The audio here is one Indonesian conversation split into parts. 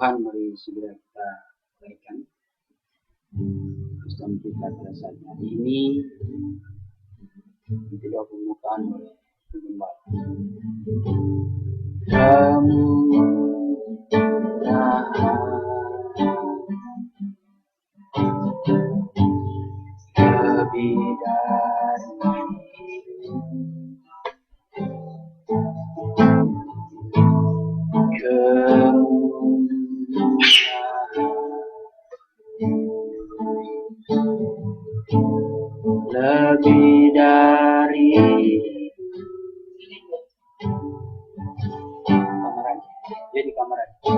Tuhan, mari segera kita berikan Kristen kita pada saat hari ini tidak permukaan oleh Tuhan. Lebih dari lebih dari kamar aja, jadi kamar aja.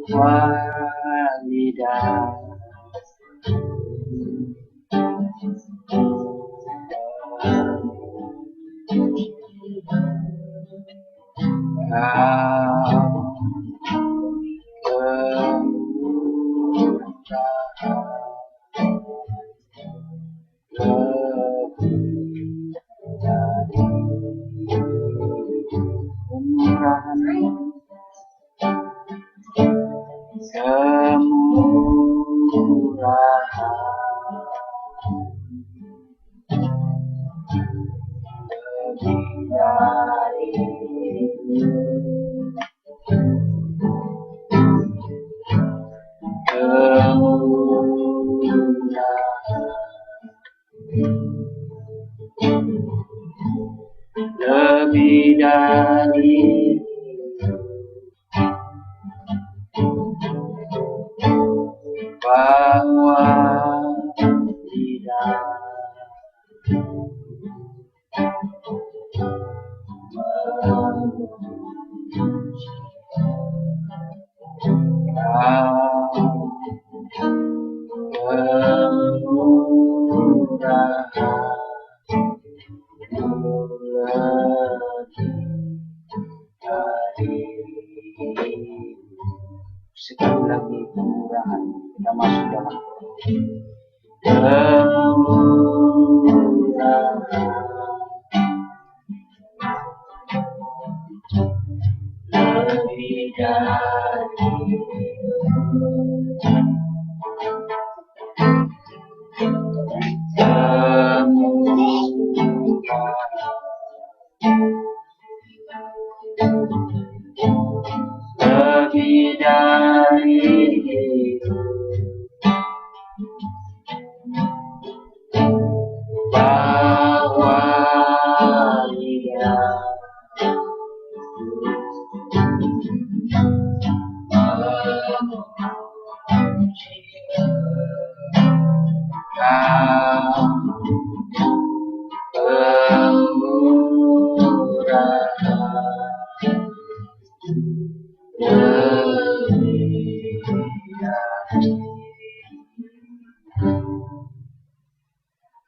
Walidah lebih dari bahwa tidak sekali lagi kemurahan, kita masuk dalam kemurahan lebih dari lebih dari bahwa dia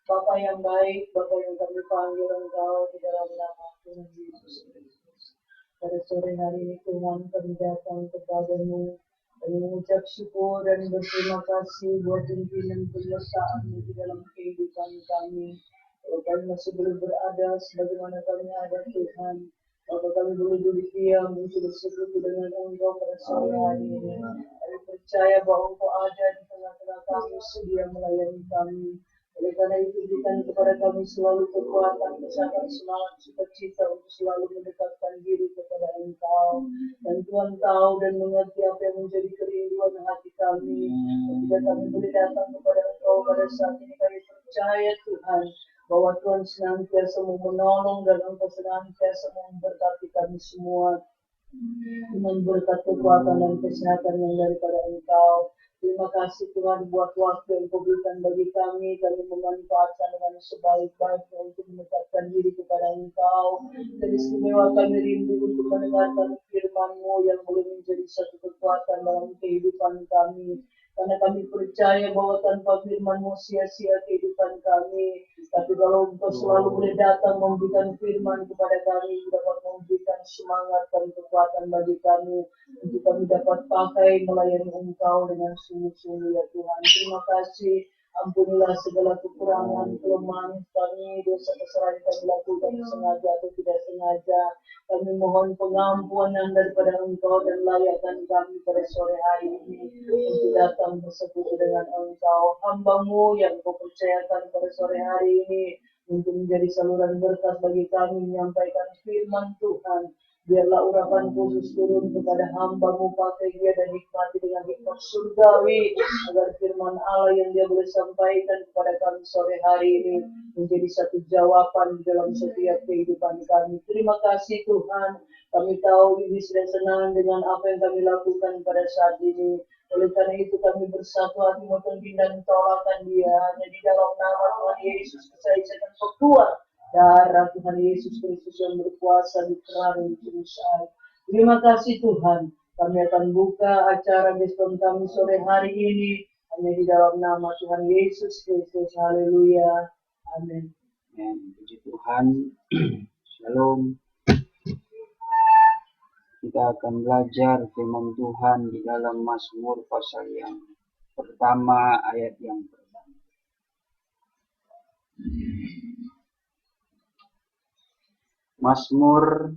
Bapa yang baik, Bapa yang kami panggil Engkau di dalam nama Tuhan Yesus Kristus. Pada sore hari ini Tuhan kami datang kepadamu dan mengucap syukur dan berterima kasih buat pimpinan penyertaan di dalam kehidupan kami. Kalau kami masih belum berada sebagaimana kami ada Tuhan, Bapak kami boleh duduk diam untuk bersekutu dengan Engkau pada sore hari ini. Kami percaya bahwa Engkau ada di tengah-tengah kami, sedia melayani kami. Oleh karena itu berikan kepada kami selalu kekuatan, kesehatan, semangat, sukacita untuk selalu mendekatkan diri kepada Engkau. Dan Tuhan tahu dan mengerti apa yang menjadi kerinduan hati kami. Ketika kami boleh datang kepada Engkau pada saat ini, kami percaya Tuhan bahwa Tuhan senantiasa mau menolong dan Engkau senantiasa mau memberkati kami semua dengan berkat kekuatan dan kesehatan yang daripada Engkau. Terima kasih Tuhan buat waktu yang Kau berikan bagi kami memanfaatkan dengan sebaik-baiknya untuk mendekatkan diri kepada Engkau. Dan istimewa kami rindu untuk mendengarkan firman-Mu yang boleh menjadi satu kekuatan dalam kehidupan kami. Karena kami percaya bahwa tanpa firman-Mu sia-sia kehidupan kami. Tapi kalau Engkau selalu boleh datang memberikan firman kepada kami, dapat memberikan semangat dan kekuatan bagi kami, untuk kami dapat pakai melayani Engkau dengan sungguh-sungguh ya Tuhan. Terima kasih Ampunilah segala kekurangan, kelemahan kami, dosa kesalahan kami lakukan sengaja atau tidak sengaja. Kami mohon pengampunan daripada Engkau dan layakkan kami pada sore hari ini untuk datang bersekutu dengan Engkau. Hamba-Mu yang Kau percayakan pada sore hari ini untuk menjadi saluran berkat bagi kami menyampaikan firman Tuhan. Biarlah urapan khusus turun kepada hamba-Mu, pakai dia dan nikmati dengan hikmat surgawi, agar firman Allah yang dia boleh sampaikan kepada kami sore hari ini menjadi satu jawaban dalam setiap kehidupan kami. Terima kasih Tuhan, kami tahu ini sudah senang dengan apa yang kami lakukan pada saat ini. Oleh karena itu kami bersatu hati menghimpun dan tolakkan dia hanya di dalam nama Tuhan Yesus saya akan berkuat. Darah Tuhan Yesus Kristus yang berkuasa di kerana Yerusalem. Terima kasih Tuhan. Kami akan buka acara Geston kami sore hari ini hanya di dalam nama Tuhan Yesus Kristus. Haleluya. Amin. Puji Tuhan. Shalom. Kita akan belajar firman Tuhan di dalam Mazmur pasal yang pertama ayat yang pertama. Mazmur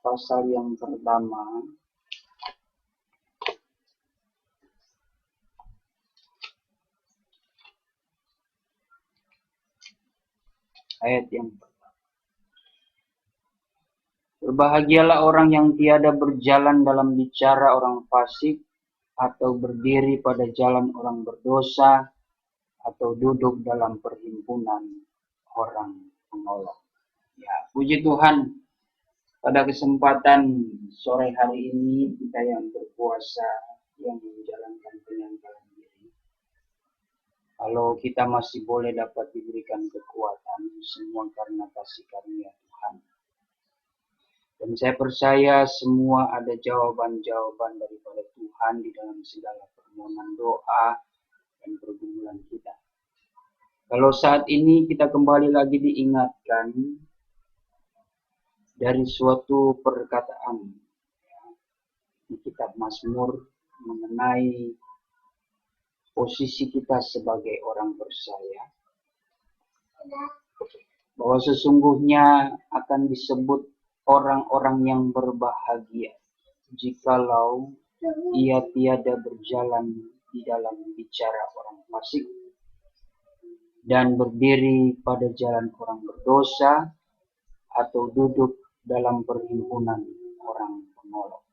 pasal yang pertama ayat yang pertama. Berbahagialah orang yang tiada berjalan dalam bicara orang fasik, atau berdiri pada jalan orang berdosa, atau duduk dalam perhimpunan orang penolong. Ya, puji Tuhan, pada kesempatan sore hari ini kita yang berpuasa, yang menjalankan penanggalan diri, kalau kita masih boleh dapat diberikan kekuatan, semua karena kasih karunia Tuhan. Dan saya percaya semua ada jawaban-jawaban daripada Tuhan di dalam segala permohonan doa dan pergumulan kita. Kalau saat ini kita kembali lagi diingatkan dari suatu perkataan di kitab Mazmur mengenai posisi kita sebagai orang percaya, bahwa sesungguhnya akan disebut orang-orang yang berbahagia jikalau ia tiada berjalan di dalam bicara orang fasik dan berdiri pada jalan orang berdosa atau duduk dalam perhimpunan orang penolong.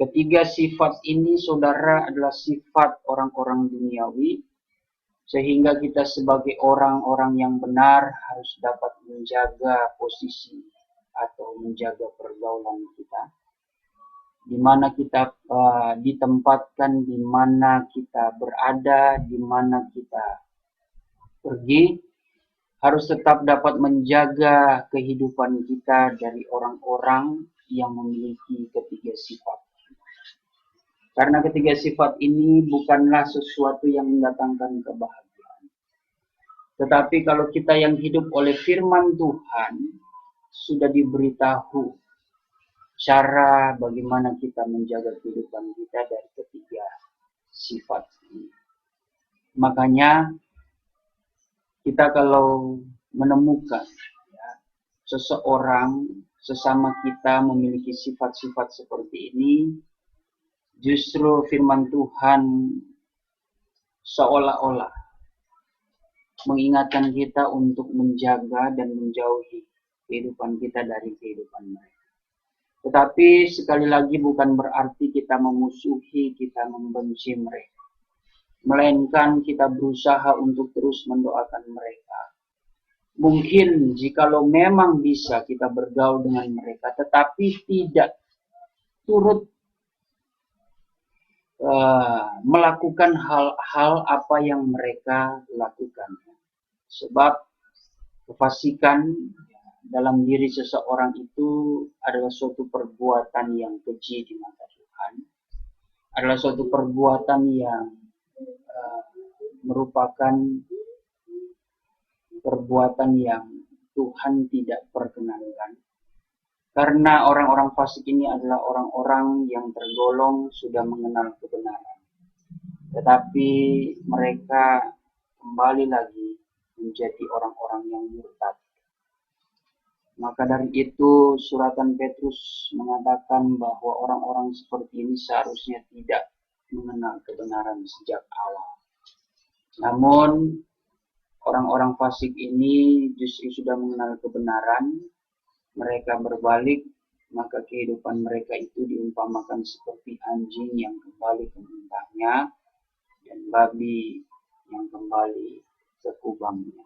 Ketiga sifat ini, saudara, adalah sifat orang-orang duniawi, sehingga kita sebagai orang-orang yang benar harus dapat menjaga posisi atau menjaga pergaulan kita, di mana kita ditempatkan, di mana kita berada, di mana kita pergi, harus tetap dapat menjaga kehidupan kita dari orang-orang yang memiliki ketiga sifat. Karena ketiga sifat ini bukanlah sesuatu yang mendatangkan kebahagiaan. Tetapi kalau kita yang hidup oleh firman Tuhan, sudah diberitahu cara bagaimana kita menjaga kehidupan kita dari ketiga sifat ini. Makanya kita kalau menemukan seseorang, sesama kita memiliki sifat-sifat seperti ini, justru firman Tuhan seolah-olah mengingatkan kita untuk menjaga dan menjauhi kehidupan kita dari kehidupan mereka. Tetapi sekali lagi bukan berarti kita memusuhi, kita membenci mereka. Melainkan kita berusaha untuk terus mendoakan mereka. Mungkin jikalau memang bisa kita bergaul dengan mereka, tetapi tidak turut melakukan hal-hal apa yang mereka lakukan. Sebab kefasikan dalam diri seseorang itu adalah suatu perbuatan yang keji di mata Tuhan. Adalah suatu perbuatan yang merupakan perbuatan yang Tuhan tidak perkenankan. Karena orang-orang fasik ini adalah orang-orang yang tergolong sudah mengenal kebenaran. tetapi mereka kembali lagi menjadi orang-orang yang murtad. Maka dari itu suratan Petrus mengatakan bahwa orang-orang seperti ini seharusnya tidak mengenal kebenaran sejak awal. Namun orang-orang fasik ini justru sudah mengenal kebenaran, mereka berbalik, maka kehidupan mereka itu diumpamakan seperti anjing yang kembali ke muntahnya dan babi yang kembali ke kubangnya.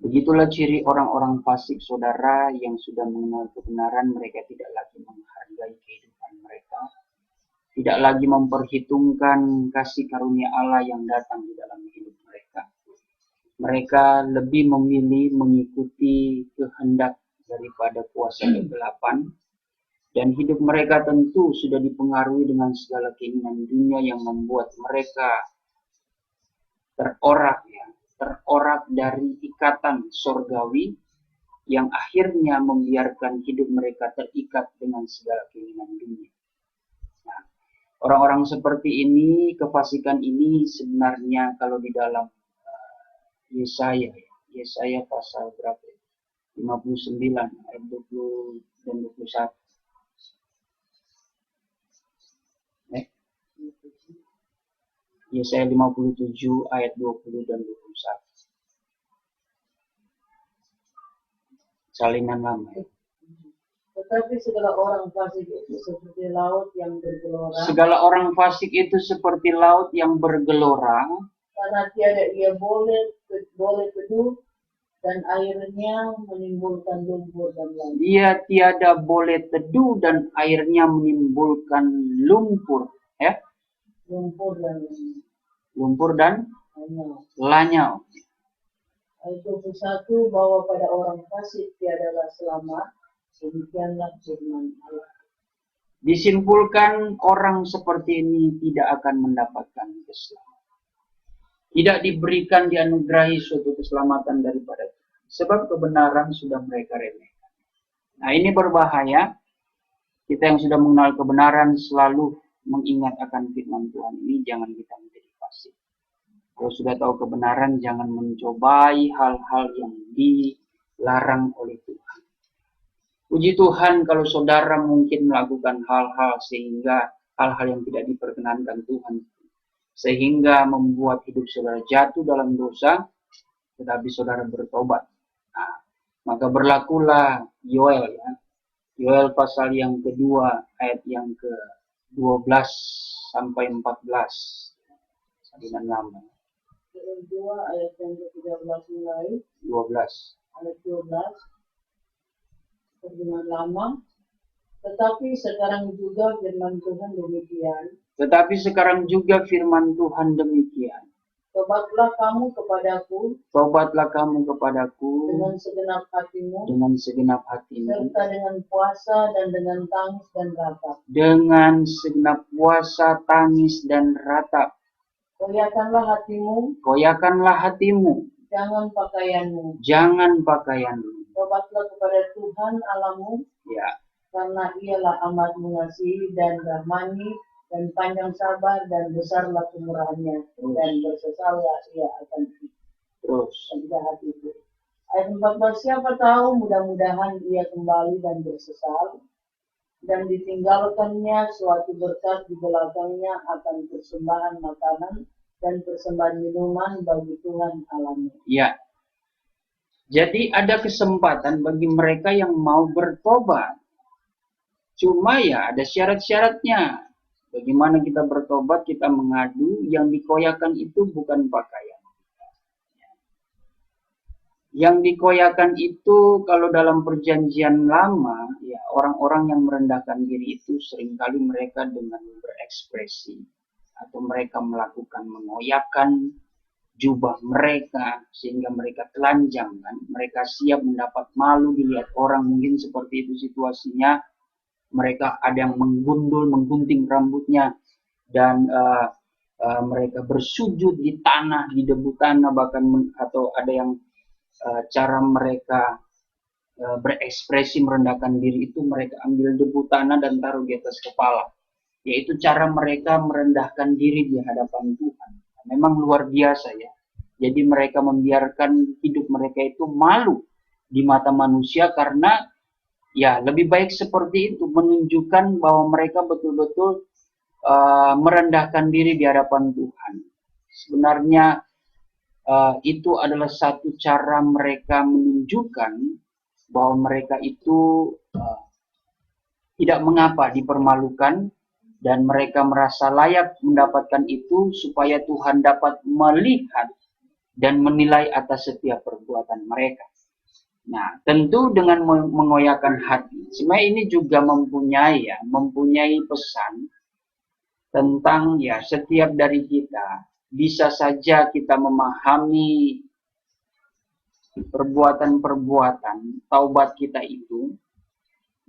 Begitulah ciri orang-orang fasik, saudara, yang sudah mengenal kebenaran. Mereka tidak lagi menghargai kehidupan mereka, tidak lagi memperhitungkan kasih karunia Allah yang datang di dalam hidup mereka. Mereka lebih memilih mengikuti kehendak daripada kuasa kegelapan, dan hidup mereka tentu sudah dipengaruhi dengan segala keinginan dunia yang membuat mereka terorak dari ikatan sorgawi yang akhirnya membiarkan hidup mereka terikat dengan segala keinginan dunia. Nah, orang-orang seperti ini, kefasikan ini sebenarnya kalau di dalam Yesaya pasal berapa? 59 ayat 20 dan 21. Yesaya 57 ayat 20 dan 21. Salinan lama. Tetapi segala orang fasik itu seperti laut yang bergelora. Segala orang fasik itu seperti laut yang bergelora. Karena tiada ia boleh teduh dan airnya menimbulkan lumpur dan lain. Dia tiada boleh teduh dan airnya menimbulkan lumpur. Ya? Lumpur dan lanyau. Ayat 21, bahwa pada orang fasik tiadalah selamat, demikianlah firman Allah. Disimpulkan orang seperti ini tidak akan mendapatkan keselamatan. Tidak diberikan, dianugerahi suatu keselamatan daripada Tuhan. Sebab kebenaran sudah mereka remehkan. Nah, ini berbahaya. Kita yang sudah mengenal kebenaran selalu mengingat akan firman Tuhan ini, jangan kita menjadi fasik. Kalau sudah tahu kebenaran, jangan mencobai hal-hal yang dilarang oleh Tuhan. Puji Tuhan kalau saudara mungkin melakukan hal-hal sehingga hal-hal yang tidak diperkenankan Tuhan, sehingga membuat hidup saudara jatuh dalam dosa, tetapi saudara bertobat. Nah, maka berlakulah Yoel, ya. Yoel pasal yang kedua ayat yang ke-12 sampai 14. Salinan lama. Yoel 2 ayat yang ke-13 mulai 12. Ayat 12. Firman lama. Tetapi sekarang juga firman Tuhan demikian. Tobatlah kamu kepadaku dengan segenap hatimu, serta dengan puasa dan dengan tangis dan ratap. Koyakanlah hatimu, jangan pakaianmu. Tobatlah kepada Tuhan Allahmu, Ya. karena Ialah amat mengasihi dan rahmani dan panjang sabar dan besarlah kemurahannya, dan bersesallah Ia akan penjahat itu. Ayat 14, siapa tahu mudah-mudahan ia kembali dan bersesal, dan ditinggalkannya suatu berkat di belakangnya akan persembahan makanan dan persembahan minuman bagi Tuhan Allahmu. Ya. Jadi ada kesempatan bagi mereka yang mau bertobat. Cuma ya ada syarat-syaratnya. Bagaimana kita bertobat, kita mengadu, yang dikoyakan itu bukan pakaian. Yang dikoyakan itu kalau dalam perjanjian lama, ya orang-orang yang merendahkan diri itu seringkali mereka dengan berekspresi atau mereka melakukan mengoyakkan jubah mereka sehingga mereka telanjang, kan? Mereka siap mendapat malu dilihat orang, mungkin seperti itu situasinya. Mereka ada yang menggunting rambutnya dan mereka bersujud di tanah, di debu tanah, bahkan atau ada yang cara mereka berekspresi merendahkan diri itu mereka ambil debu tanah dan taruh di atas kepala. yaitu cara mereka merendahkan diri di hadapan Tuhan. Memang luar biasa ya. Jadi mereka membiarkan hidup mereka itu malu di mata manusia karena ya lebih baik seperti itu, menunjukkan bahwa mereka betul-betul merendahkan diri di hadapan Tuhan. Sebenarnya itu adalah satu cara mereka menunjukkan bahwa mereka itu tidak mengapa dipermalukan dan mereka merasa layak mendapatkan itu supaya Tuhan dapat melihat dan menilai atas setiap perbuatan mereka. Nah, tentu dengan mengoyakkan hati. Sebenarnya ini juga mempunyai pesan tentang ya setiap dari kita bisa saja kita memahami perbuatan-perbuatan taubat kita itu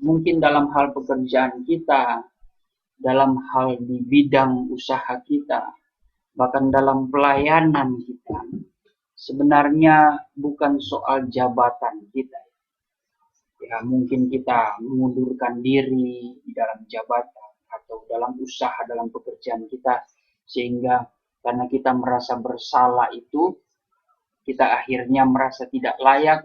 mungkin dalam hal pekerjaan kita, dalam hal di bidang usaha kita, bahkan dalam pelayanan kita. Sebenarnya bukan soal jabatan kita. Ya, mungkin kita mengundurkan diri di dalam jabatan atau dalam usaha, dalam pekerjaan kita, sehingga karena kita merasa bersalah itu, kita akhirnya merasa tidak layak.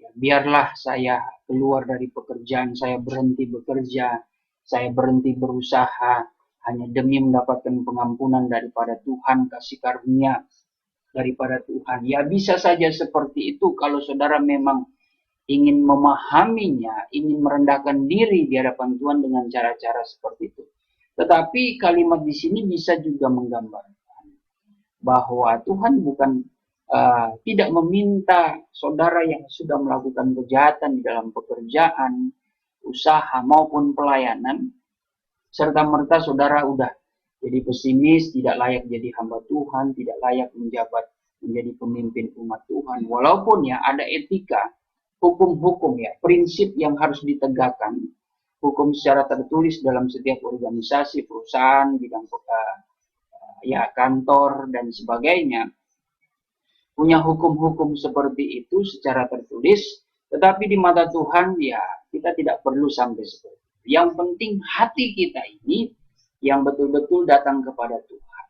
Ya, biarlah saya keluar dari pekerjaan, saya berhenti bekerja, saya berhenti berusaha, hanya demi mendapatkan pengampunan daripada Tuhan, kasih karunia daripada Tuhan. Ya bisa saja seperti itu kalau saudara memang ingin memahaminya, ingin merendahkan diri di hadapan Tuhan dengan cara-cara seperti itu. Tetapi kalimat di sini bisa juga menggambarkan bahwa Tuhan bukan tidak meminta saudara yang sudah melakukan kejahatan di dalam pekerjaan, usaha maupun pelayanan, serta merta saudara udah jadi pesimis, tidak layak jadi hamba Tuhan, tidak layak menjabat menjadi pemimpin umat Tuhan. Walaupun ya ada etika, hukum-hukum ya, prinsip yang harus ditegakkan, hukum secara tertulis dalam setiap organisasi, perusahaan, bidang ya kantor dan sebagainya, punya hukum-hukum seperti itu secara tertulis, tetapi di mata Tuhan ya kita tidak perlu sampai seperti itu. Yang penting hati kita ini yang betul-betul datang kepada Tuhan.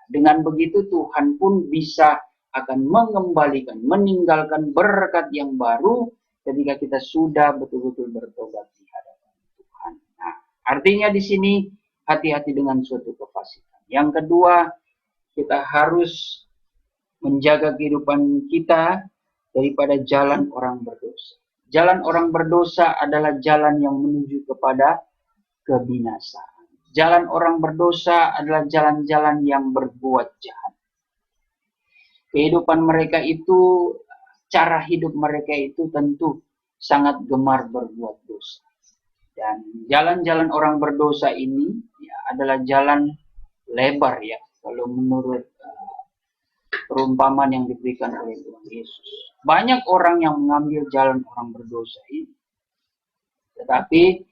Dengan begitu Tuhan pun bisa akan mengembalikan, meninggalkan berkat yang baru ketika kita sudah betul-betul bertobat di hadapan Tuhan. Nah, artinya di sini hati-hati dengan suatu kefasikan. Yang kedua, kita harus menjaga kehidupan kita daripada jalan orang berdosa. Jalan orang berdosa adalah jalan yang menuju kepada kebinasaan. Jalan orang berdosa adalah jalan-jalan yang berbuat jahat. Kehidupan mereka itu, cara hidup mereka itu tentu sangat gemar berbuat dosa. Dan jalan-jalan orang berdosa ini ya, adalah jalan lebar ya, kalau menurut perumpamaan yang diberikan oleh Tuhan Yesus. Banyak orang yang mengambil jalan orang berdosa ini. Tetapi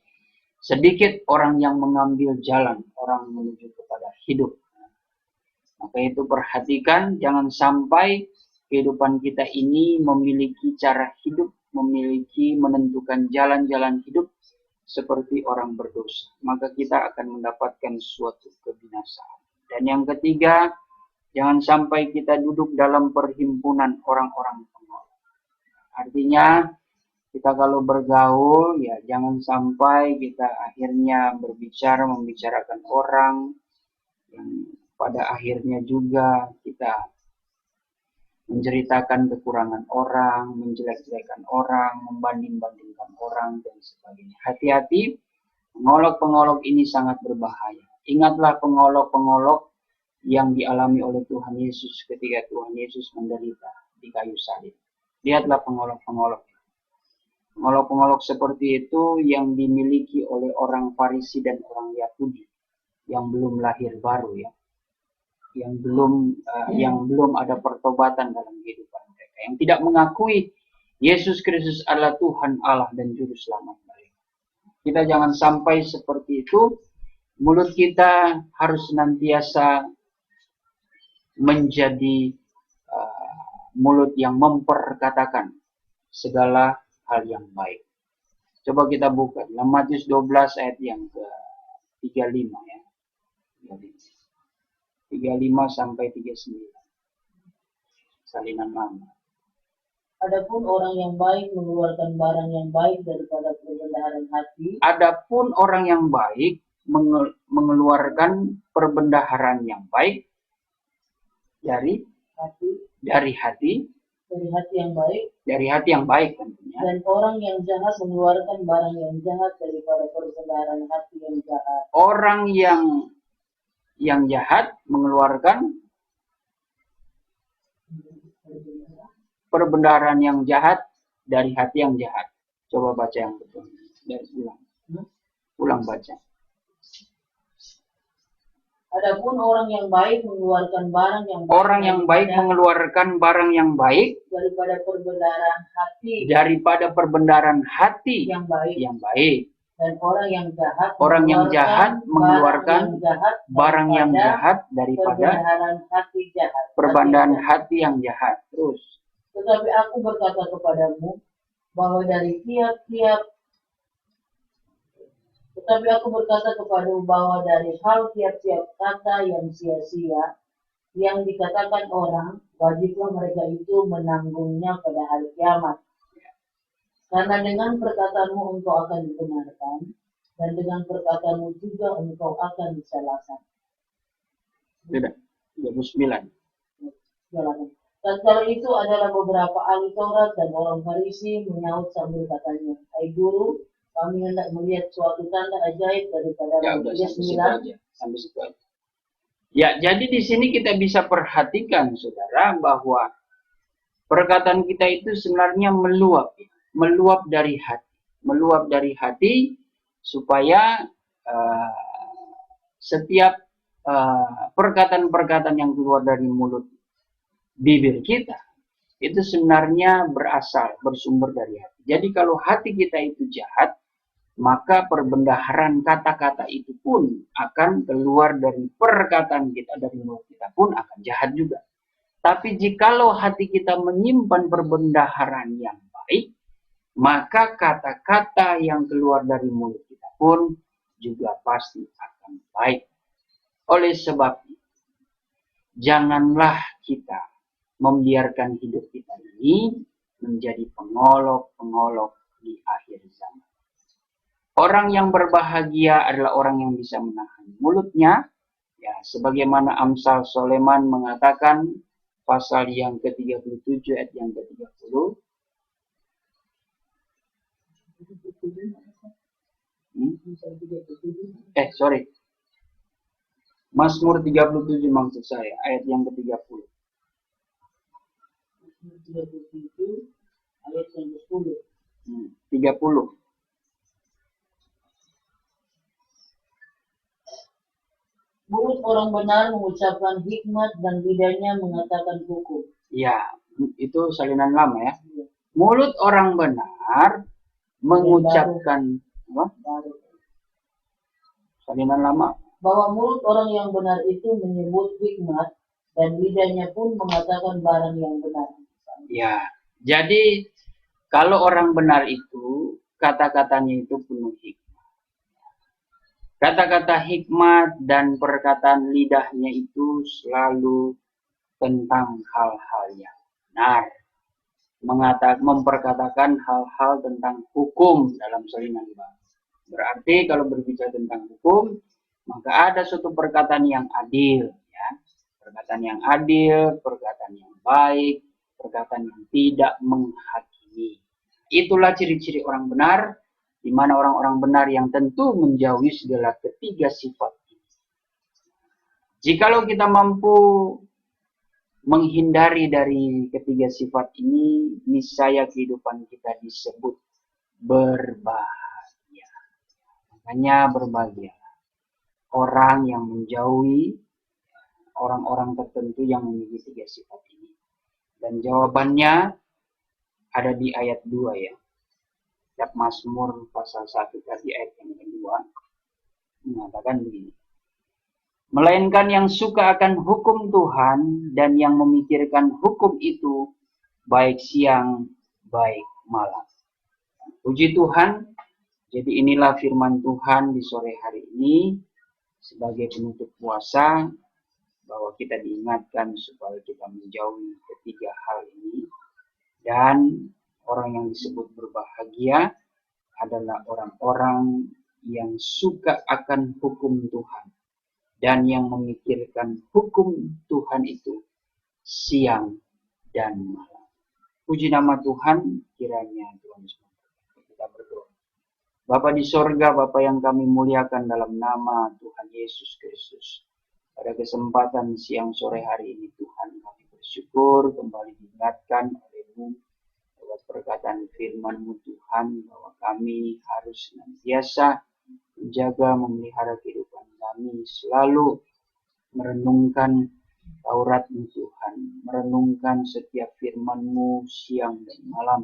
sedikit orang yang mengambil jalan orang menuju kepada hidup. Maka itu perhatikan, jangan sampai kehidupan kita ini memiliki cara hidup, memiliki menentukan jalan-jalan hidup seperti orang berdosa. Maka kita akan mendapatkan suatu kebinasaan. Dan yang ketiga, jangan sampai kita duduk dalam perhimpunan orang-orang pengolok. Artinya, kita kalau bergaul, ya jangan sampai kita akhirnya membicarakan orang yang pada akhirnya juga kita menceritakan kekurangan orang, menjelek-jelekan orang, membanding-bandingkan orang, dan sebagainya. Hati-hati, pengolok-pengolok ini sangat berbahaya. Ingatlah pengolok-pengolok yang dialami oleh Tuhan Yesus ketika Tuhan Yesus menderita di kayu salib. Lihatlah pengolok-pengolok. Pengolok-pengolok seperti itu yang dimiliki oleh orang Farisi dan orang Yahudi yang belum lahir baru ya. Yang belum ada pertobatan dalam kehidupan mereka, yang tidak mengakui Yesus Kristus adalah Tuhan Allah dan Juru Selamat mereka. Kita jangan sampai seperti itu. Mulut kita harus senantiasa menjadi mulut yang memperkatakan segala hal yang baik. Coba kita buka dalam Matius 12 ayat yang ke-35 ya. 35 sampai 39. Salinan lama. Adapun orang yang baik mengeluarkan barang yang baik daripada perbendaharaan hati. Adapun orang yang baik mengeluarkan perbendaharaan yang baik dari hati. Dari hati yang baik tentunya. Dan orang yang jahat mengeluarkan barang yang jahat daripada perbendaharaan hati yang jahat. Orang yang jahat mengeluarkan perbendaharaan yang jahat dari hati yang jahat. Coba baca yang betul. Dan ulang baca. Adapun orang yang baik mengeluarkan barang yang baik. Orang yang baik mengeluarkan barang yang baik daripada perbendaharaan hati. Daripada perbendaharaan hati yang baik. Dan orang yang jahat mengeluarkan barang yang jahat daripada perbendaharaan hati yang jahat. Terus. Tetapi aku berkata kepadamu bahwa dari hal tiap-tiap kata yang sia-sia yang dikatakan orang, wajiblah mereka itu menanggungnya pada hari kiamat. Karena dengan perkataanmu engkau akan dibenarkan, dan dengan perkataanmu juga engkau akan disalahkan. Tidak, 29. Tatkala itu adalah beberapa ahli Taurat dan orang Farisi menyaut sambil katanya, "Hai guru, kami hendak melihat suatu tanda ajaib daripada sampai situ aja. Ya, jadi di sini kita bisa perhatikan, saudara, bahwa perkataan kita itu sebenarnya meluap dari hati, supaya setiap perkataan-perkataan yang keluar dari mulut bibir kita itu sebenarnya bersumber dari hati. Jadi kalau hati kita itu jahat, maka perbendaharaan kata-kata itu pun akan keluar dari perkataan kita, dari mulut kita pun akan jahat juga. Tapi jikalau hati kita menyimpan perbendaharaan yang baik, maka kata-kata yang keluar dari mulut kita pun juga pasti akan baik. Oleh sebab itu, janganlah kita membiarkan hidup kita ini menjadi pengolok-pengolok di akhir zaman. Orang yang berbahagia adalah orang yang bisa menahan mulutnya, ya, sebagaimana Amsal Soleman mengatakan pasal yang ke-37 ayat yang ke-30. Mazmur 37 maksud saya, ayat yang ke-30. 37 ayat yang ke-10. 30. Mulut orang benar mengucapkan hikmat dan lidahnya mengatakan hukum. Ya, itu salinan lama ya. Mulut orang benar mengucapkan apa? Salinan lama. Bahwa mulut orang yang benar itu menyebut hikmat dan lidahnya pun mengatakan barang yang benar. Ya, jadi kalau orang benar itu kata-katanya itu penuh hikmat. Kata-kata hikmat dan perkataan lidahnya itu selalu tentang hal-hal yang benar. Memperkatakan hal-hal tentang hukum dalam salinan bangsa. Berarti kalau berbicara tentang hukum, maka ada suatu perkataan yang adil. Ya. Perkataan yang adil, perkataan yang baik, perkataan yang tidak menghakimi. Itulah ciri-ciri orang benar, di mana orang-orang benar yang tentu menjauhi segala ketiga sifat ini. Jikalau kita mampu menghindari dari ketiga sifat ini, niscaya kehidupan kita disebut berbahagia. Makanya berbahagia orang yang menjauhi orang-orang tertentu yang memiliki tiga sifat ini. Dan jawabannya ada di ayat 2 ya. Kitab Mazmur pasal 1 tadi ayat yang kedua mengatakan begini. Melainkan yang suka akan hukum Tuhan dan yang memikirkan hukum itu baik siang, baik malam. Puji Tuhan, jadi inilah firman Tuhan di sore hari ini. sebagai penutup puasa, bahwa kita diingatkan supaya kita menjauhi ketiga hal ini. Dan orang yang disebut berbahagia adalah orang-orang yang suka akan hukum Tuhan dan yang memikirkan hukum Tuhan itu siang dan malam. Puji nama Tuhan, kiranya Tuhan Yesus memberkati. Kita berdoa. Bapa di sorga, Bapa yang kami muliakan dalam nama Tuhan Yesus Kristus. Pada kesempatan siang sore hari ini Tuhan, kami bersyukur kembali diingatkan oleh-Mu lewat perkataan firman-Mu Tuhan, bahwa kami harus senantiasa menjaga, memelihara kehidupan kami, selalu merenungkan Taurat-Mu Tuhan, merenungkan setiap firman-Mu siang dan malam,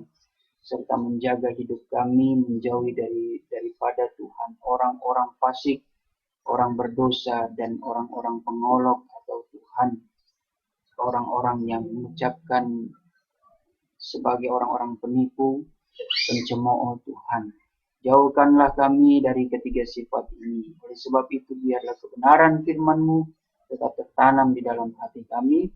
serta menjaga hidup kami menjauhi daripada Tuhan orang-orang fasik, orang berdosa, dan orang-orang pengolok, atau Tuhan orang-orang yang mengucapkan sebagai orang-orang penipu, pencemooh Tuhan. Jauhkanlah kami dari ketiga sifat ini. Oleh sebab itu biarlah kebenaran firman-Mu tetap tertanam di dalam hati kami,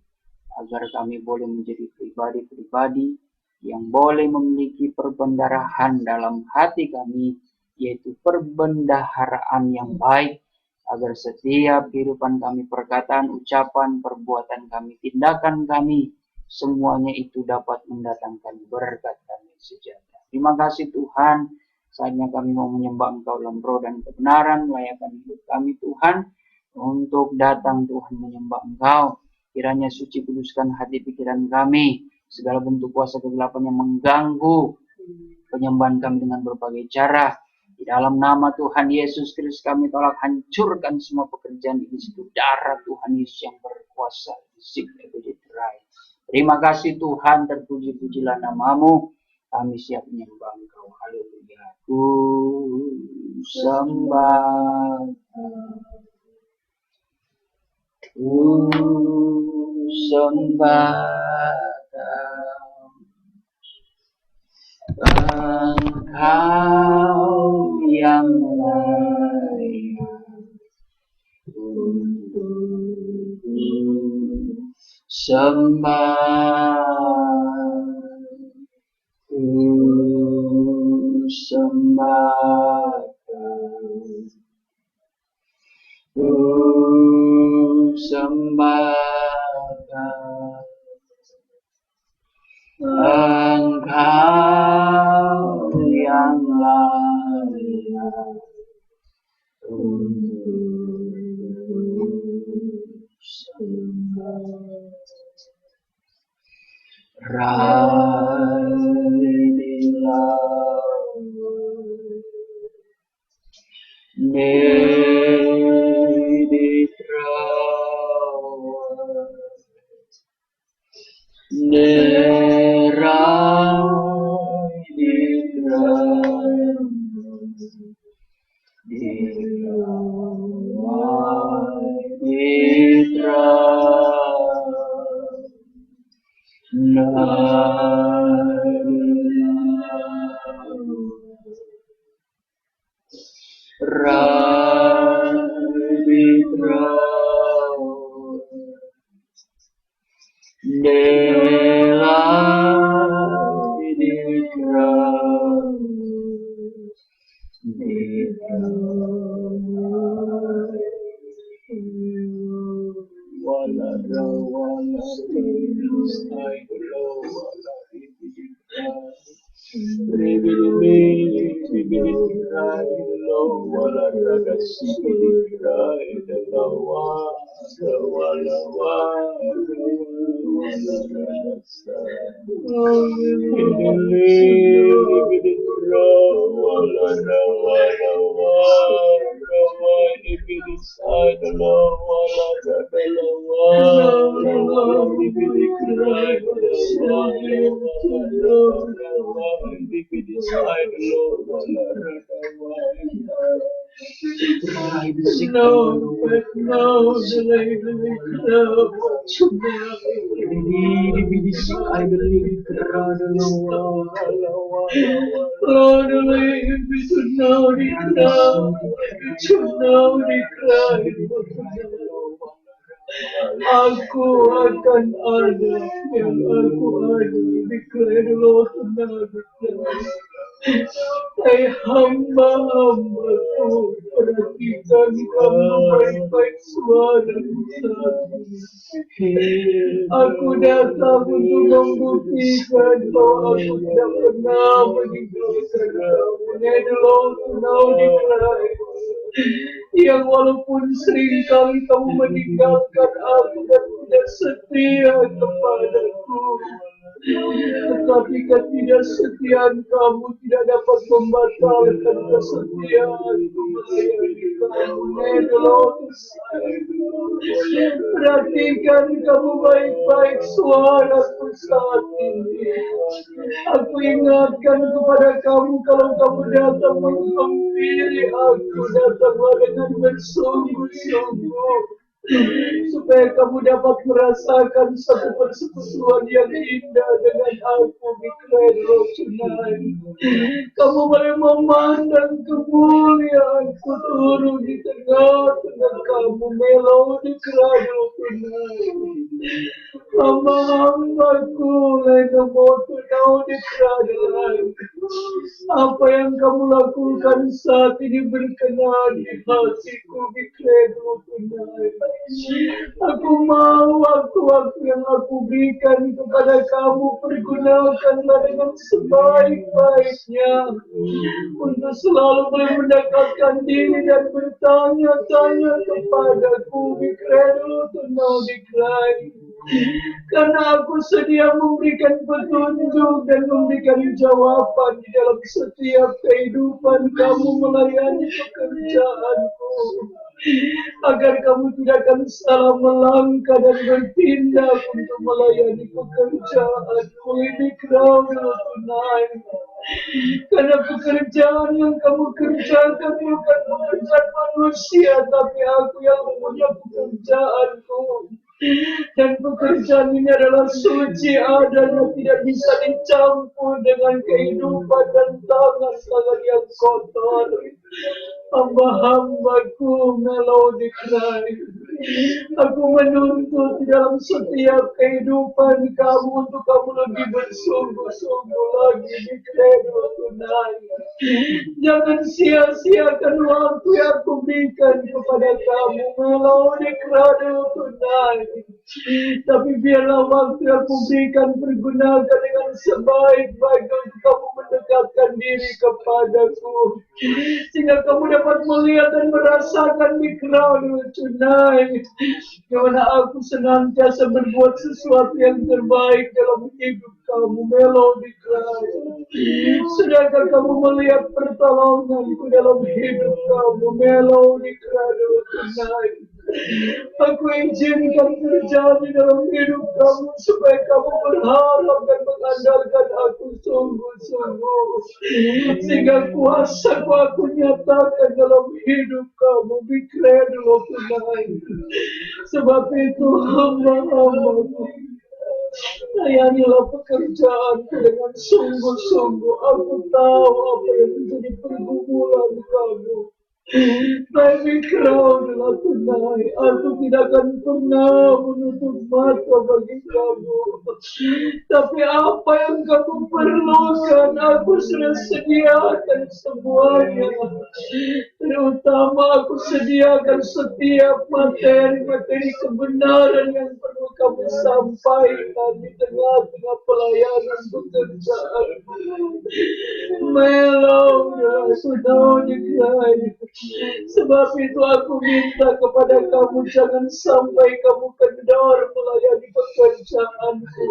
agar kami boleh menjadi pribadi-pribadi yang boleh memiliki perbendaharaan dalam hati kami, yaitu perbendaharaan yang baik, agar setiap kehidupan kami, perkataan, ucapan, perbuatan kami, tindakan kami, semuanya itu dapat mendatangkan berkat dan sejahtera. Terima kasih Tuhan, saatnya kami mau menyembah Engkau dalam roh dan kebenaran, layakan hidup kami Tuhan, untuk datang Tuhan menyembah Engkau. Kiranya suci kuduskan hati pikiran kami, segala bentuk kuasa kegelapan yang mengganggu penyembahan kami dengan berbagai cara. Di dalam nama Tuhan Yesus Kristus kami tolak, hancurkan semua pekerjaan di situ. Darah Tuhan Yesus yang berkuasa. Terima kasih Tuhan, terpuji-pujilah nama-Mu. Kami siap menyembah Engkau. Haleluya. Ku sembah, ku sembah Engkau yang layak untuk sembah, ku sembah, ku sembah Engkau yang layak untuk sembah. Rai di laut, di perawan, nerai di perawan, di perawan, di perawan, No, but no, delay, love, Lord, leave me to know the crowd, to know the crowd. Aku akan ada yang aku ada, declare Lord tonight. Hai hamba-hambaku, perhatikan kamu baik-baik suara aku datang untuk membuktikan bahwa aku tidak pernah meninggalkan kamu. Need Lord to know the cry. Yang walaupun sering kali kamu meninggalkan aku dan tidak setia kepadaku, tetapi ketidaksetiaan kamu tidak dapat membatalkan kesetiaanku melayani kamu. Need Lord to say, perhatikan kamu baik-baik suaraku saat ini. Aku ingatkan kepada kamu kalau kamu datang menghampiri aku, datanglah dengan bersungguh-sungguh, supaya kamu dapat merasakan satu persekutuan yang indah dengan aku di Kledro tonight. Kamu boleh memandang kemuliaanku turun di tengah-tengah kamu, melodi Kledro tonight. Hamba-hambaku lena motu nau di Kledro. Apa yang kamu lakukan saat ini berkenan di hatiku di Kledro tonight. Aku mau waktu-waktu yang aku berikan kepada kamu, pergunakanlah dengan sebaik-baiknya untuk selalu boleh mendekatkan diri dan bertanya-tanya kepadaku di Kledro tonight. Karena aku sedia memberikan petunjuk dan memberikan jawaban di dalam setiap kehidupan kamu melayani pekerjaanku, agar kamu tidak akan salah melangkah dan bertindak untuk melayani pekerjaanku ini tonight. Karena pekerjaan yang kamu kerjakan bukan pekerjaan manusia, tapi aku yang punya pekerjaanku. Dan pekerjaan ini adalah suci adanya, tidak bisa dicampur dengan kehidupan dan tangan-tangan yang kotor. Hamba-hambaku melodi cry. Aku menuntut di dalam setiap kehidupan kamu untuk kamu lebih bersungguh-sungguh lagi di Kledro tonight. Jangan sia-siakan waktu yang aku berikan kepada kamu melodi Kledro tonight. Tapi biarlah waktu yang aku berikan pergunakan dengan sebaik-baik untuk kamu mendekatkan diri kepadaku, sehingga kamu dapat melihat dan merasakan di Kledro tonight, karena aku senantiasa berbuat sesuatu yang terbaik dalam hidup kamu melodi Kledro. Sedangkan kamu melihat pertolonganku dalam hidup kamu melodi Kledro tonight. Aku izinkan terjadi dalam hidup kamu supaya kamu berharap dan mengandalkan aku sungguh-sungguh, sehingga kuasa aku nyatakan dalam hidup kamu di Kledro tonight. Sebab itu hamba-hambaku, layanilah pekerjaanku dengan sungguh-sungguh. Aku tahu apa yang menjadi pergumulan kamu. Baby crown adalah tunai. Aku tidak akan pernah menutup mata bagi kamu. Tapi apa yang kamu perlukan, aku sudah sediakan semuanya. Terutama aku sediakan setiap materi-materi kebenaran yang perlu kamu sampaikan di tengah-tengah pelayanan pekerjaan. Melodi sudah diklaim. Sebab itu aku minta kepada kamu, jangan sampai kamu kendor melayani pekerjaanku.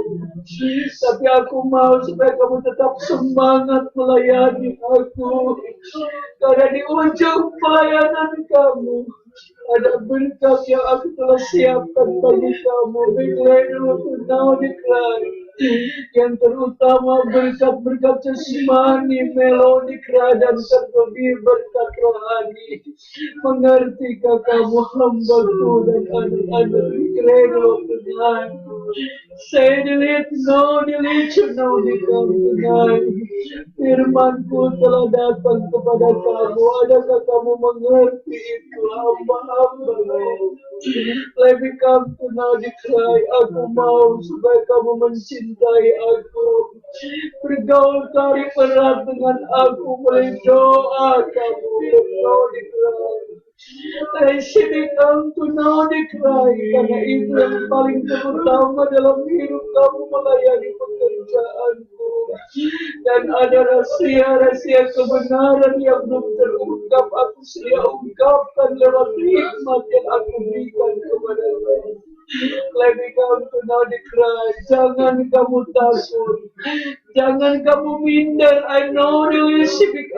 Tapi aku mau supaya kamu tetap semangat melayani aku. Karena di ujung pelayanan kamu ada berkat yang aku telah siapkan bagi kamu. Declare to now declare. Yang terutama berkat-berkat jasmani, melodi dan terlebih berkat rohani. Mengertikah kamu hamba-Ku dan anak-anak di gereja Tuhan? Say delete, no delete, no become tonight. Firman-Ku telah datang kepada kamu. Adakah kamu mengerti itu, hamba-hamba-Mu? Let me come to now declare, aku mau supaya kamu mencintai aku. Bergaul kari erat dengan aku, berdoa kamu, berdoa declare. I should come to know declare, karena itu yang paling terutama dalam hidup kamu melayani pekerjaanku. Dan ada rahasia-rahasia kebenaran yang belum terungkap, aku sedia ungkapkan lewat hikmat yang aku berikan kepada kamu. Let me come to know declare, jangan kamu takut, jangan kamu minder. I know the specific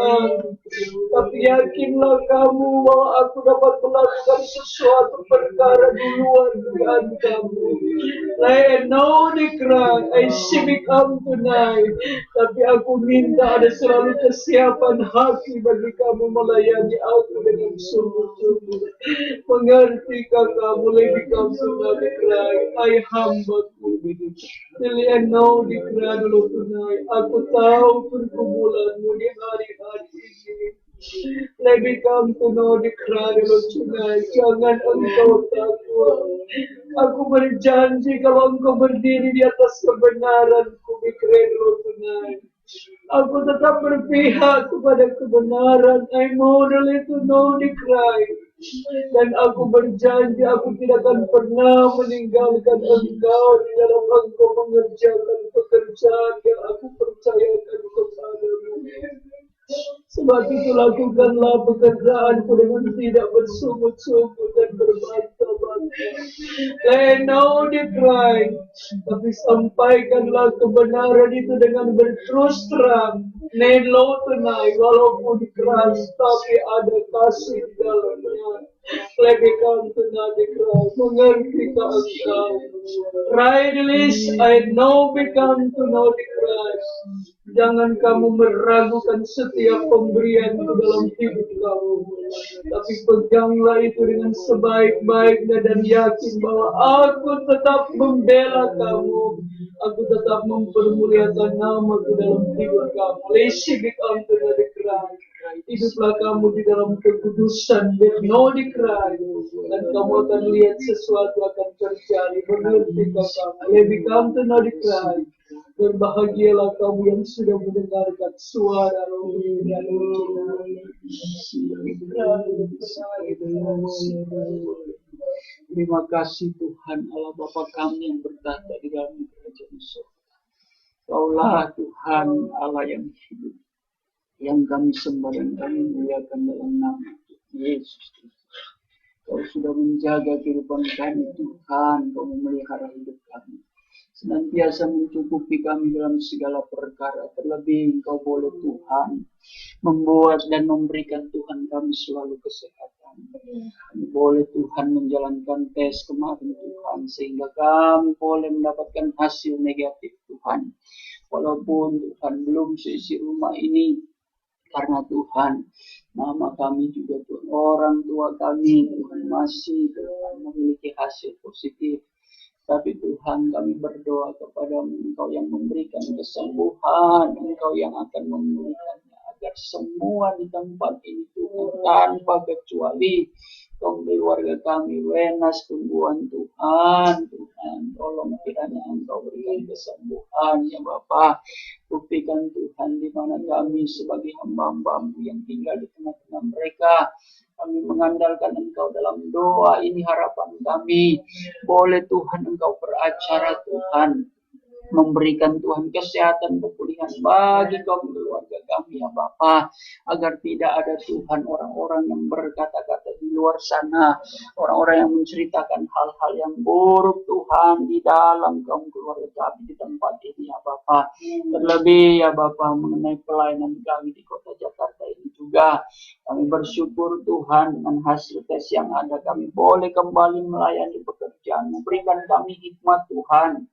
tapi yakinlah kamu bahwa aku dapat melakukan sesuatu perkara di luar dugaan kamu. I know declare, I speak tonight, tapi aku minta ada selalu kesiapan hati bagi kamu melayani aku dengan sungguh-sungguh. Mengertikah kamu lebih kamu sudah declare, I hamba-Ku. Jadi I know declare dulu tonight, aku tahu pergumulanmu di hari-hari ini. Lebih kamu to know declare dulu tonight, jangan engkau takut. Aku berjanji kalau engkau berdiri di atas kebenaranku, declare dulu tonight. Aku tetap berpihak kepada kebenaran. I model itu no declare. Dan aku berjanji aku tidak akan pernah meninggalkan engkau di dalam engkau mengerjakan pekerjaan yang aku percayakan kepadamu. Sebab itu lakukanlah pekerjaanku dengan tidak bersungut-sungut dan berbantah-bantah. Let no decline, tapi sampaikanlah kebenaran itu dengan berterus terang. Nelo tonight, walaupun keras, tapi ada kasih di dalamnya. Lebih kamu tonight declare, mengertikah engkau? Right list, I know become to know declare. Jangan kamu meragukan setiap pemberian dalam hidup kamu, tapi peganglah itu dengan sebaik-baiknya dan yakin bahwa aku tetap membela kamu, aku tetap mempermuliakan namaku dalam hidup kamu. Lesibik unto the cry. Hiduplah kamu di dalam kekudusan, no decry, dan kamu akan lihat sesuatu akan terjadi. Mengertikah kamu? Lebih kamu to no decry. Berbahagialah kamu yang sudah mendengarkan suara roh dan terima kasih Tuhan Allah Bapa kami yang bertahta di dalam kerajaan surga. Kaulah Tuhan Allah yang hidup, yang kami sembah dan kami muliakan dalam nama Yesus Kristus. Kau sudah menjaga kehidupan kami Tuhan, Kau memelihara hidup kami, senantiasa mencukupi kami dalam segala perkara. Terlebih Engkau boleh Tuhan membuat dan memberikan Tuhan kami selalu kesehatan. Kami boleh Tuhan menjalankan tes kemarin Tuhan, sehingga kami boleh mendapatkan hasil negatif Tuhan. Walaupun Tuhan belum seisi rumah ini, karena Tuhan, nama kami juga Tuhan, orang tua kami Tuhan masih Tuhan memiliki hasil positif. Tapi Tuhan, kami berdoa kepadamu, Engkau yang memberikan kesembuhan, Engkau yang akan memulihkannya, agar semua di tempat ini Tuhan tanpa kecuali memberi warga kami wenas tumbuhan Tuhan. Tuhan, tolong kiranya Engkau berikan kesembuhan ya Bapa. Buktikan Tuhan di mana kami sebagai hamba-hamba-Mu yang tinggal di tengah-tengah mereka. Kami mengandalkan Engkau dalam doa ini, harapan kami. Boleh Tuhan Engkau beracara Tuhan, memberikan Tuhan kesehatan, pemulihan bagi kaum keluarga kami ya Bapa, agar tidak ada Tuhan orang-orang yang berkata-kata di luar sana, orang-orang yang menceritakan hal-hal yang buruk Tuhan di dalam kaum keluarga kami di tempat ini ya Bapa. Terlebih ya Bapa mengenai pelayanan kami di kota Jakarta ini juga, kami bersyukur Tuhan dengan hasil tes yang ada, kami boleh kembali melayani pekerjaan. Berikan kami hikmat Tuhan,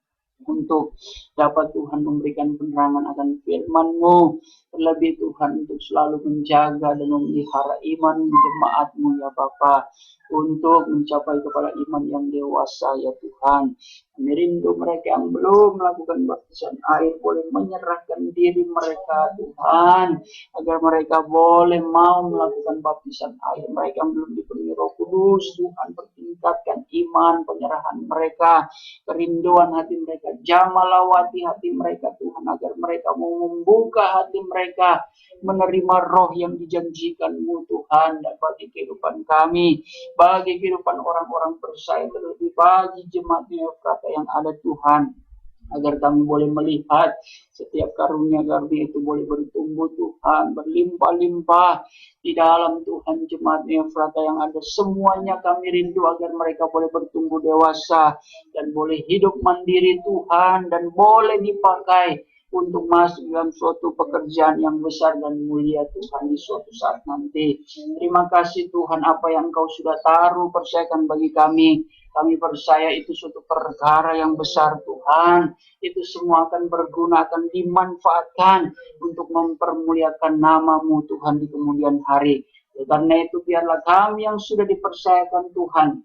untuk dapat Tuhan memberikan penerangan akan firman-Mu. Terlebih Tuhan untuk selalu menjaga dan memelihara iman jemaat-Mu ya Bapa, untuk mencapai kepada iman yang dewasa ya Tuhan. Kami rindu mereka yang belum melakukan baptisan air boleh menyerahkan diri mereka Tuhan, agar mereka boleh mau melakukan baptisan air. Mereka yang belum dipenuhi Roh Kudus, Tuhan pertingkatkan iman penyerahan mereka, kerinduan hati mereka, jamalawati hati mereka Tuhan, agar mereka mau membuka hati mereka menerima roh yang dijanjikan-Mu Tuhan, dan bagi kehidupan kami, bagi kehidupan orang-orang percaya, terlebih bagi jemaat-Mu Efrata yang ada Tuhan, agar kami boleh melihat setiap karunia-karunia itu boleh bertumbuh Tuhan, berlimpah-limpah di dalam Tuhan jemaat Efrata yang ada. Semuanya kami rindu agar mereka boleh bertumbuh dewasa dan boleh hidup mandiri Tuhan, dan boleh dipakai untuk masuk dalam suatu pekerjaan yang besar dan mulia Tuhan di suatu saat nanti. Terima kasih Tuhan, apa yang Engkau sudah taruh percayakan bagi kami. Kami percaya itu suatu perkara yang besar Tuhan. Itu semua akan berguna, akan dimanfaatkan untuk mempermuliakan nama-Mu Tuhan di kemudian hari. Karena itu biarlah kami yang sudah dipercayakan Tuhan,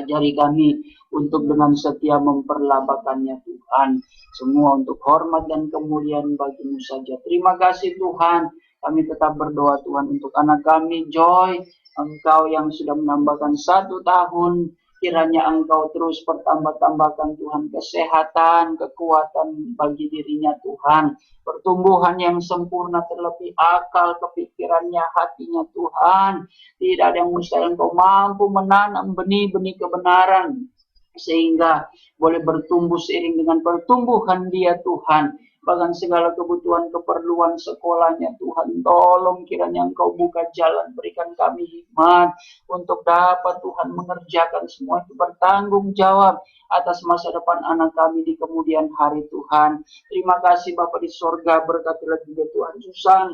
ajari kami untuk dengan setia memperlabakannya Tuhan. Semua untuk hormat dan kemuliaan bagi-Mu saja. Terima kasih Tuhan. Kami tetap berdoa Tuhan untuk anak kami Joy. Engkau yang sudah menambahkan 1 tahun, kiranya Engkau terus bertambah-tambahkan Tuhan kesehatan, kekuatan bagi dirinya Tuhan. Pertumbuhan yang sempurna, terlebih akal, kepikirannya, hatinya Tuhan. Tidak ada yang mustahil. Engkau mampu menanam benih-benih kebenaran, sehingga boleh bertumbuh seiring dengan pertumbuhan dia Tuhan. Bahkan segala kebutuhan keperluan sekolahnya Tuhan, tolong kiranya Engkau buka jalan, berikan kami hikmat untuk dapat Tuhan mengerjakan semua itu, bertanggung jawab atas masa depan anak kami di kemudian hari Tuhan. Terima kasih Bapa di sorga, berkatilah juga Tuhan Susan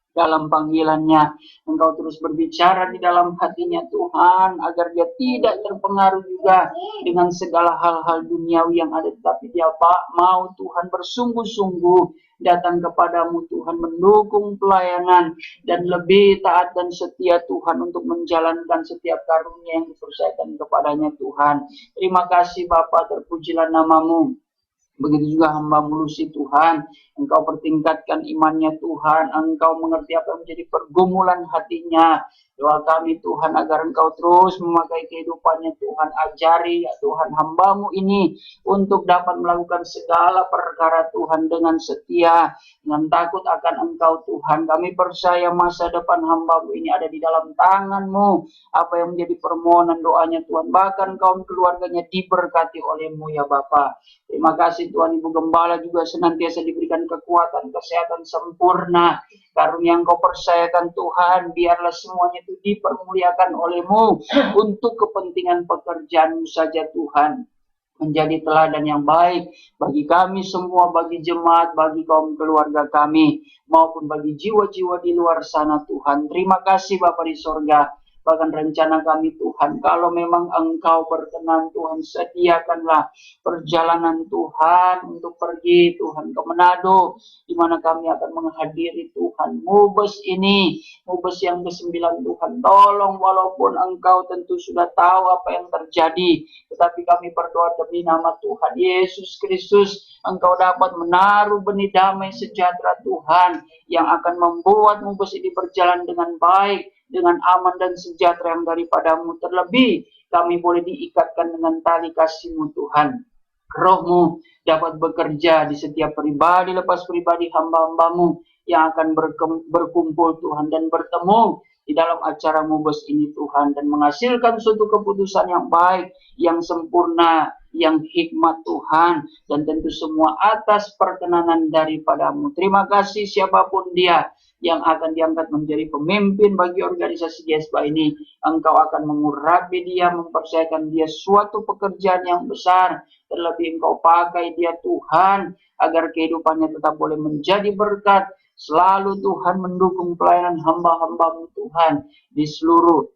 dalam panggilannya. Engkau terus berbicara di dalam hatinya Tuhan, agar dia tidak terpengaruh juga dengan segala hal-hal duniawi yang ada, tetapi dia mau Tuhan bersungguh-sungguh datang kepadamu Tuhan, mendukung pelayanan dan lebih taat dan setia Tuhan untuk menjalankan setiap karunia yang dipercayakan kepadanya Tuhan. Terima kasih Bapa, terpujilah nama-Mu. Begitu juga hamba-Mu Lucy Tuhan, Engkau pertingkatkan imannya Tuhan, Engkau mengerti apa yang menjadi pergumulan hatinya. Doa kami Tuhan agar Engkau terus memakai kehidupannya Tuhan, ajari ya Tuhan hamba-Mu ini untuk dapat melakukan segala perkara Tuhan dengan setia, dengan takut akan Engkau Tuhan. Kami percaya masa depan hamba-Mu ini ada di dalam tangan-Mu. Apa yang menjadi permohonan doanya Tuhan, bahkan kaum keluarganya diberkati oleh-Mu ya Bapa. Terima kasih Tuhan, Ibu Gembala juga senantiasa diberikan kekuatan, kesehatan sempurna. Karunia yang Kau percayakan Tuhan, biarlah semuanya itu dipermuliakan oleh-Mu untuk kepentingan pekerjaan-Mu saja Tuhan. Menjadi teladan yang baik bagi kami semua, bagi jemaat, bagi kaum keluarga kami, maupun bagi jiwa-jiwa di luar sana Tuhan. Terima kasih Bapa di sorga. Bahkan rencana kami Tuhan, kalau memang Engkau berkenan Tuhan, sediakanlah perjalanan Tuhan untuk pergi Tuhan ke Manado, di mana kami akan menghadiri Tuhan Mubes ini, Mubes yang ke-9 Tuhan. Tolong, walaupun Engkau tentu sudah tahu apa yang terjadi, tetapi kami berdoa demi nama Tuhan Yesus Kristus, Engkau dapat menaruh benih damai sejahtera Tuhan, yang akan membuat Mubes ini berjalan dengan baik, dengan aman dan sejahtera yang daripada-Mu. Terlebih kami boleh diikatkan dengan tali kasih-Mu Tuhan. Roh-Mu dapat bekerja di setiap pribadi lepas pribadi hamba-hamba-Mu yang akan berkumpul Tuhan, dan bertemu di dalam acara Mubes ini Tuhan, dan menghasilkan suatu keputusan yang baik, yang sempurna, yang hikmat Tuhan, dan tentu semua atas perkenanan daripada-Mu. Terima kasih siapapun dia yang akan diangkat menjadi pemimpin bagi organisasi GSBA ini. Engkau akan mengurapi dia, mempercayakan dia suatu pekerjaan yang besar. Terlebih Engkau pakai dia Tuhan, agar kehidupannya tetap boleh menjadi berkat. Selalu Tuhan mendukung pelayanan hamba-hamba-Mu Tuhan di seluruh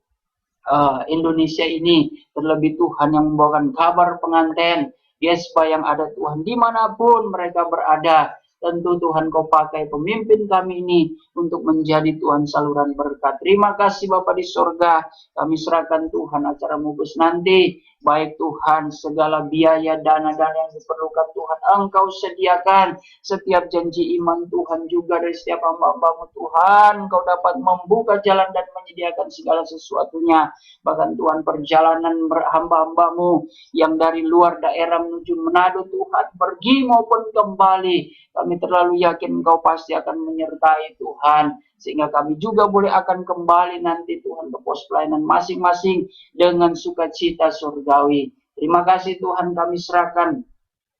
Indonesia ini. Terlebih Tuhan yang membawakan kabar pengantin Yespa yang ada Tuhan, dimanapun mereka berada. Tentu Tuhan Kau pakai pemimpin kami ini untuk menjadi Tuhan saluran berkat. Terima kasih Bapa di sorga. Kami serahkan Tuhan acara mubus nanti. Baik Tuhan, segala biaya, dana-dana yang diperlukan Tuhan Engkau sediakan. Setiap janji iman Tuhan juga dari setiap hamba-Hamba-Mu Tuhan. Kau dapat membuka jalan dan menyediakan segala sesuatunya. Bahkan Tuhan perjalanan hamba-Hamba-Mu yang dari luar daerah menuju Manado Tuhan, pergi maupun kembali. Kami terlalu yakin Engkau pasti akan menyertai Tuhan. Sehingga kami juga boleh akan kembali nanti Tuhan ke pos pelayanan masing-masing dengan sukacita surgawi. Terima kasih Tuhan, kami serahkan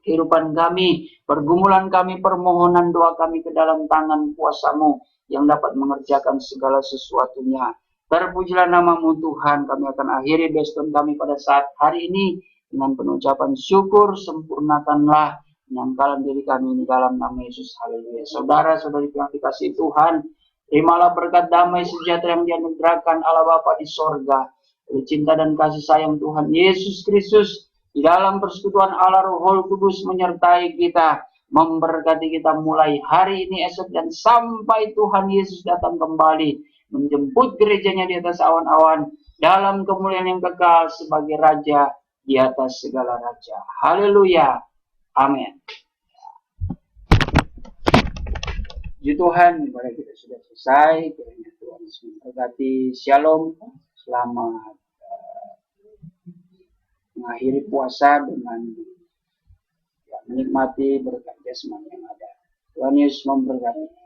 kehidupan kami, pergumulan kami, permohonan doa kami ke dalam tangan kuasa-Mu yang dapat mengerjakan segala sesuatunya. Terpujilah nama-Mu Tuhan. Kami akan akhiri bestun kami pada saat hari ini dengan pengucapan syukur. Sempurnakanlah penyangkalan diri kami ini dalam nama Yesus. Haleluya. Saudara-saudari yang dikasihi Tuhan, terimalah berkat damai sejahtera yang dianugerahkan Allah Bapa di sorga, oleh cinta dan kasih sayang Tuhan Yesus Kristus, di dalam persekutuan Allah Roh Kudus menyertai kita, memberkati kita mulai hari ini, esok, dan sampai Tuhan Yesus datang kembali, menjemput gerejanya di atas awan-awan, dalam kemuliaan yang kekal sebagai Raja di atas segala Raja. Haleluya. Amin. Puji Tuhan, ibadah kita sudah selesai. Kiranya Tuhan Yesus memberkati. Shalom. Selamat mengakhiri puasa dengan menikmati berkat jasmani yang ada. Tuhan Yesus memberkati.